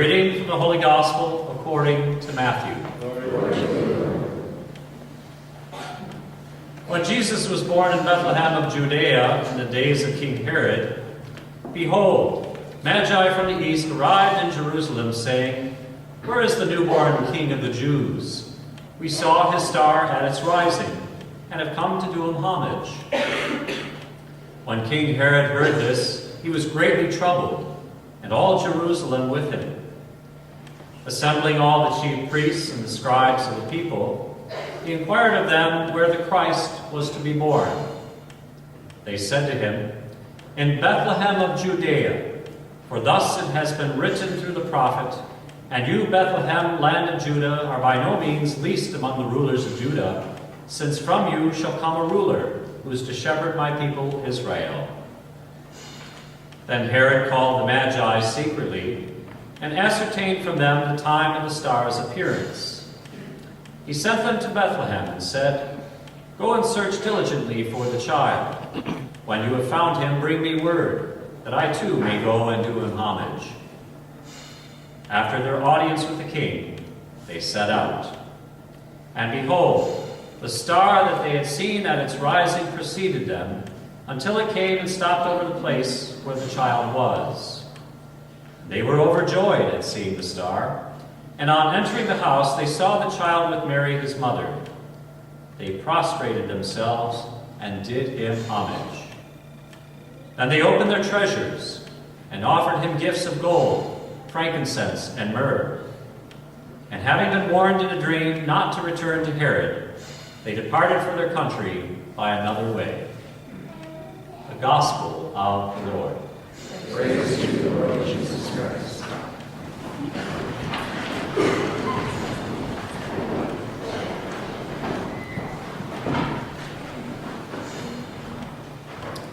reading from the Holy Gospel according to Matthew. When Jesus was born in Bethlehem of Judea in the days of King Herod, behold, Magi from the east arrived in Jerusalem, saying, "Where is the newborn King of the Jews? We saw his star at its rising, and have come to do him homage." When King Herod heard this, he was greatly troubled, and all Jerusalem with him. Assembling all the chief priests and the scribes of the people, he inquired of them where the Christ was to be born. They said to him, "In Bethlehem of Judea, for thus it has been written through the prophet, and you, Bethlehem, land of Judah, are by no means least among the rulers of Judah, since from you shall come a ruler who is to shepherd my people Israel." Then Herod called the Magi secretly and ascertained from them the time of the star's appearance. He sent them to Bethlehem and said, "Go and search diligently for the child. When you have found him, bring me word, that I too may go and do him homage." After their audience with the king, they set out. And behold, the star that they had seen at its rising preceded them, until it came and stopped over the place where the child was. They were overjoyed at seeing the star, and on entering the house they saw the child with Mary his mother. They prostrated themselves and did him homage. Then they opened their treasures and offered him gifts of gold, frankincense, and myrrh. And having been warned in a dream not to return to Herod, they departed for their country by another way. The Gospel of the Lord. Praise to you, Lord Jesus Christ.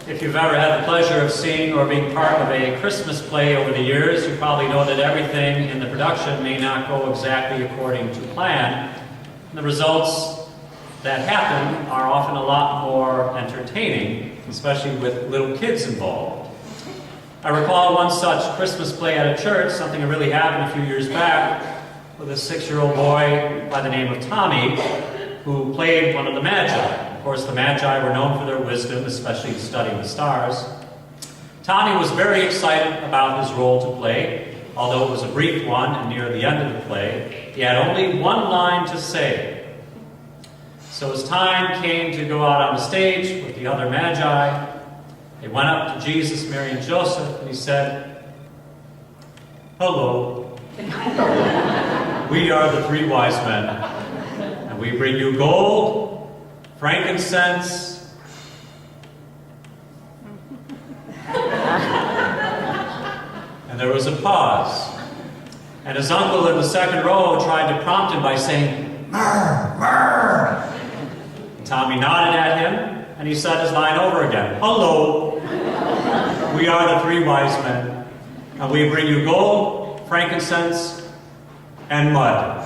If you've ever had the pleasure of seeing or being part of a Christmas play over the years, you probably know that everything in the production may not go exactly according to plan. The results that happen are often a lot more entertaining, especially with little kids involved. I recall one such Christmas play at a church, something that really happened a few years back, with a 6-year-old boy by the name of Tommy, who played one of the Magi. Of course, the Magi were known for their wisdom, especially in studying the stars. Tommy was very excited about his role to play, although it was a brief one, and near the end of the play, he had only one line to say. So as time came to go out on the stage with the other Magi, they went up to Jesus, Mary, and Joseph, and he said, "Hello, we are the 3 wise men, and we bring you gold, frankincense, and there was a pause. And his uncle in the second row tried to prompt him by saying, "Myrrh, myrrh." And Tommy nodded at him, and he said his line over again. "Hello, we are the 3 wise men, and we bring you gold, frankincense, and mud."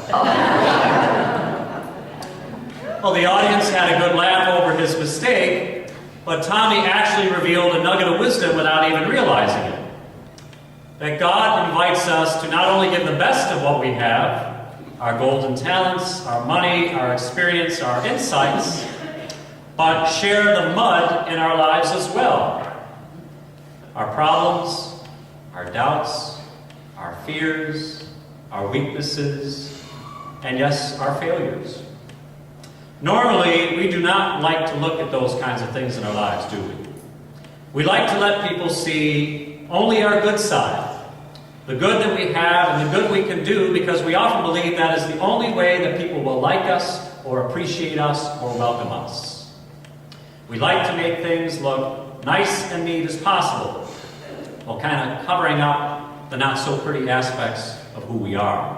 Well, the audience had a good laugh over his mistake, but Tommy actually revealed a nugget of wisdom without even realizing it. That God invites us to not only give the best of what we have, our golden talents, our money, our experience, our insights, but share the mud in our lives as well. Our problems, our doubts, our fears, our weaknesses, and yes, our failures. Normally, we do not like to look at those kinds of things in our lives, do we? We like to let people see only our good side, the good that we have and the good we can do, because we often believe that is the only way that people will like us or appreciate us or welcome us. We like to make things look nice and neat as possible, while kind of covering up the not-so-pretty aspects of who we are.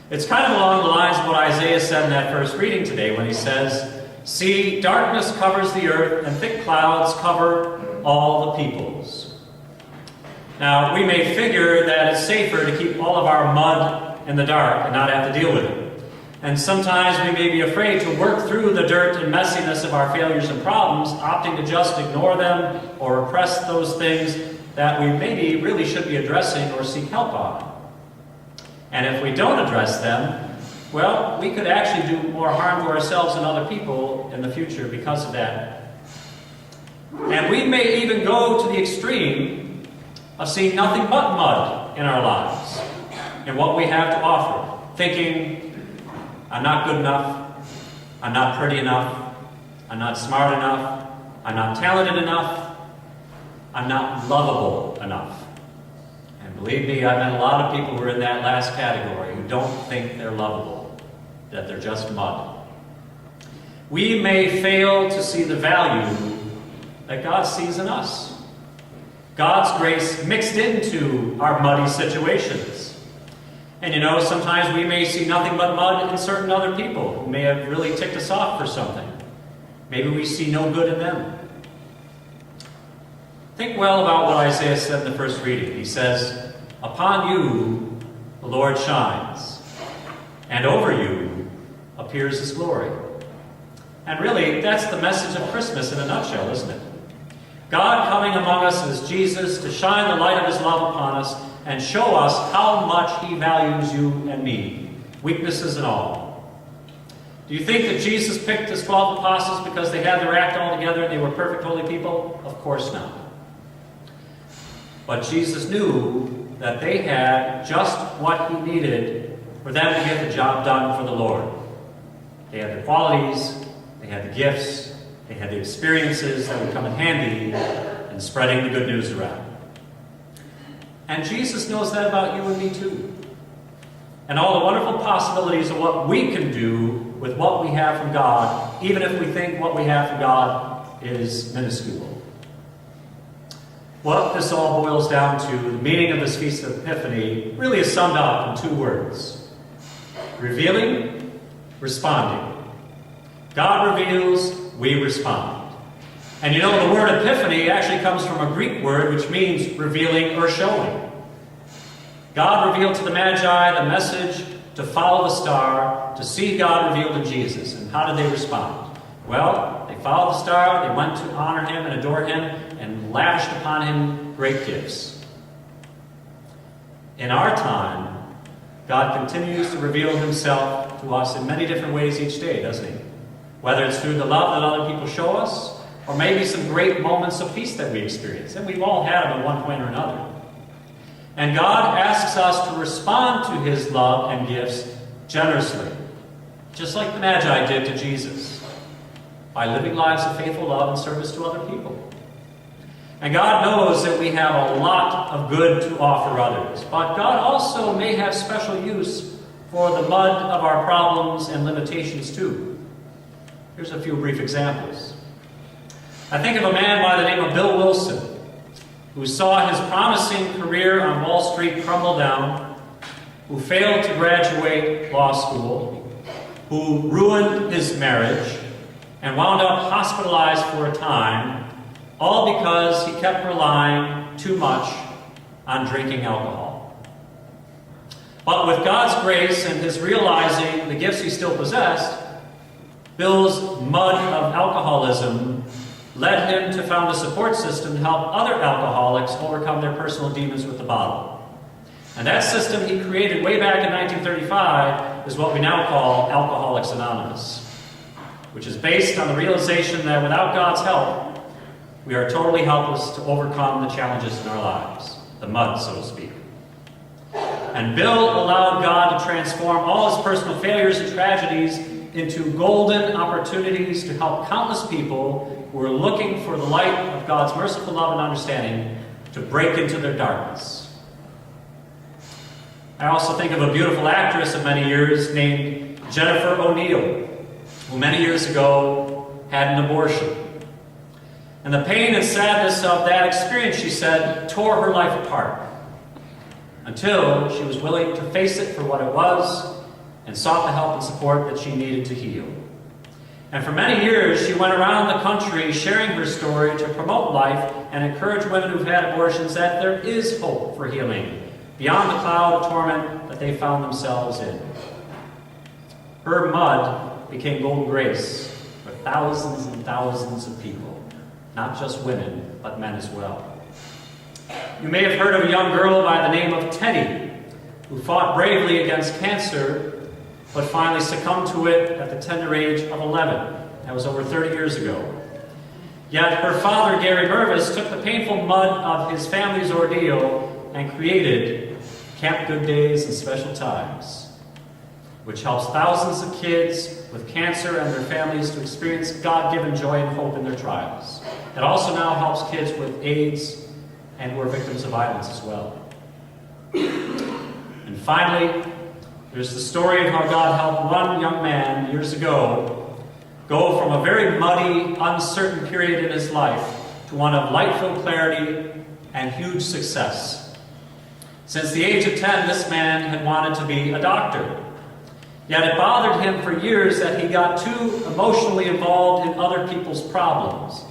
It's kind of along the lines of what Isaiah said in that first reading today when he says, "See, darkness covers the earth, and thick clouds cover all the peoples." Now, we may figure that it's safer to keep all of our mud in the dark and not have to deal with it. And sometimes we may be afraid to work through the dirt and messiness of our failures and problems, opting to just ignore them or repress those things that we maybe really should be addressing or seek help on. And if we don't address them, well, we could actually do more harm to ourselves and other people in the future because of that. And we may even go to the extreme of seeing nothing but mud in our lives and what we have to offer, thinking, I'm not good enough, I'm not pretty enough, I'm not smart enough, I'm not talented enough, I'm not lovable enough. And believe me, I've met a lot of people who are in that last category who don't think they're lovable, that they're just mud. We may fail to see the value that God sees in us. God's grace mixed into our muddy situations. And you know, sometimes we may see nothing but mud in certain other people who may have really ticked us off for something. Maybe we see no good in them. Think well about what Isaiah said in the first reading. He says, upon you the Lord shines, and over you appears his glory. And really, that's the message of Christmas in a nutshell, isn't it? God coming among us as Jesus to shine the light of his love upon us and show us how much he values you and me, weaknesses and all. Do you think that Jesus picked his 12 apostles because they had their act all together and they were perfect holy people? Of course not. But Jesus knew that they had just what he needed for them to get the job done for the Lord. They had the qualities, they had the gifts, they had the experiences that would come in handy in spreading the good news around. And Jesus knows that about you and me too. And all the wonderful possibilities of what we can do with what we have from God, even if we think what we have from God is minuscule. What this all boils down to, the meaning of this Feast of Epiphany, really is summed up in two words. Revealing, responding. God reveals, we respond. And you know, the word epiphany actually comes from a Greek word which means revealing or showing. God revealed to the Magi the message to follow the star, to see God revealed in Jesus. And how did they respond? Well, they followed the star, they went to honor him and adore him, and lavished upon him great gifts. In our time, God continues to reveal himself to us in many different ways each day, doesn't he? Whether it's through the love that other people show us, or maybe some great moments of peace that we experience. And we've all had them at one point or another. And God asks us to respond to his love and gifts generously, just like the Magi did to Jesus, by living lives of faithful love and service to other people. And God knows that we have a lot of good to offer others, but God also may have special use for the mud of our problems and limitations too. Here's a few brief examples. I think of a man by the name of Bill Wilson, who saw his promising career on Wall Street crumble down, who failed to graduate law school, who ruined his marriage, and wound up hospitalized for a time, all because he kept relying too much on drinking alcohol. But with God's grace and his realizing the gifts he still possessed, Bill's mud of alcoholism led him to found a support system to help other alcoholics overcome their personal demons with the bottle. And that system he created way back in 1935 is what we now call Alcoholics Anonymous, which is based on the realization that without God's help, we are totally helpless to overcome the challenges in our lives, the mud, so to speak. And Bill allowed God to transform all his personal failures and tragedies into golden opportunities to help countless people who are looking for the light of God's merciful love and understanding to break into their darkness. I also think of a beautiful actress of many years named Jennifer O'Neill, who many years ago had an abortion. And the pain and sadness of that experience, she said, tore her life apart until she was willing to face it for what it was and sought the help and support that she needed to heal. And for many years, she went around the country sharing her story to promote life and encourage women who've had abortions that there is hope for healing beyond the cloud of torment that they found themselves in. Her mud became golden grace for thousands and thousands of people. Not just women, but men as well. You may have heard of a young girl by the name of Teddy, who fought bravely against cancer, but finally succumbed to it at the tender age of 11. That was over 30 years ago. Yet her father, Gary Burvis, took the painful mud of his family's ordeal and created Camp Good Days and Special Times, which helps thousands of kids with cancer and their families to experience God-given joy and hope in their trials. It also now helps kids with AIDS and who are victims of violence as well. And finally, there's the story of how God helped one young man years ago go from a very muddy, uncertain period in his life to one of light-filled clarity and huge success. Since the age of 10, this man had wanted to be a doctor. Yet it bothered him for years that he got too emotionally involved in other people's problems.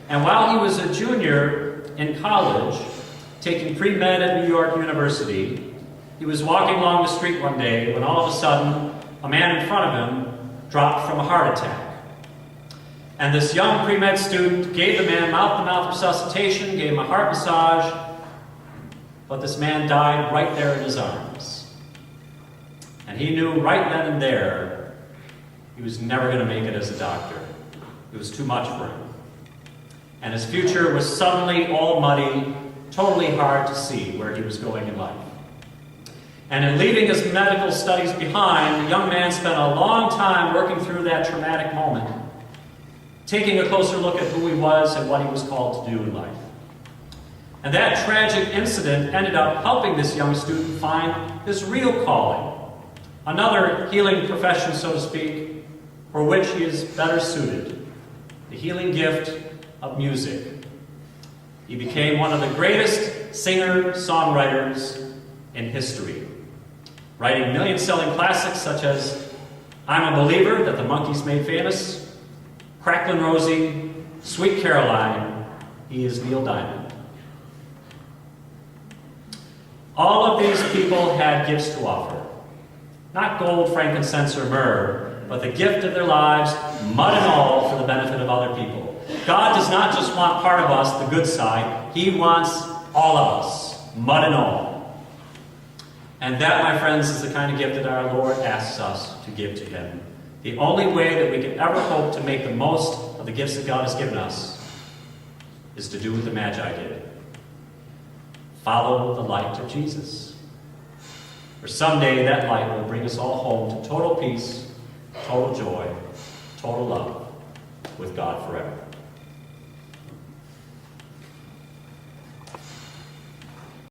And while he was a junior in college, taking pre-med at New York University, he was walking along the street one day when all of a sudden, a man in front of him dropped from a heart attack. And this young pre-med student gave the man mouth-to-mouth resuscitation, gave him a heart massage, but this man died right there in his arms. And he knew right then and there he was never going to make it as a doctor. It was too much for him. And his future was suddenly all muddy, totally hard to see where he was going in life. And in leaving his medical studies behind, the young man spent a long time working through that traumatic moment, taking a closer look at who he was and what he was called to do in life. And that tragic incident ended up helping this young student find his real calling, another healing profession, so to speak, for which he is better suited, the healing gift of music. He became one of the greatest singer-songwriters in history, writing million-selling classics such as I'm a Believer, that the Monkees made famous, Cracklin' Rosie, Sweet Caroline. He is Neil Diamond. All of these people had gifts to offer. Not gold, frankincense, or myrrh, but the gift of their lives, mud and all, for the benefit of other people. God does not just want part of us, the good side. He wants all of us, mud and all. And that, my friends, is the kind of gift that our Lord asks us to give to Him. The only way that we can ever hope to make the most of the gifts that God has given us is to do what the Magi did. Follow the light of Jesus. For someday that light will bring us all home to total peace, total joy, total love with God forever.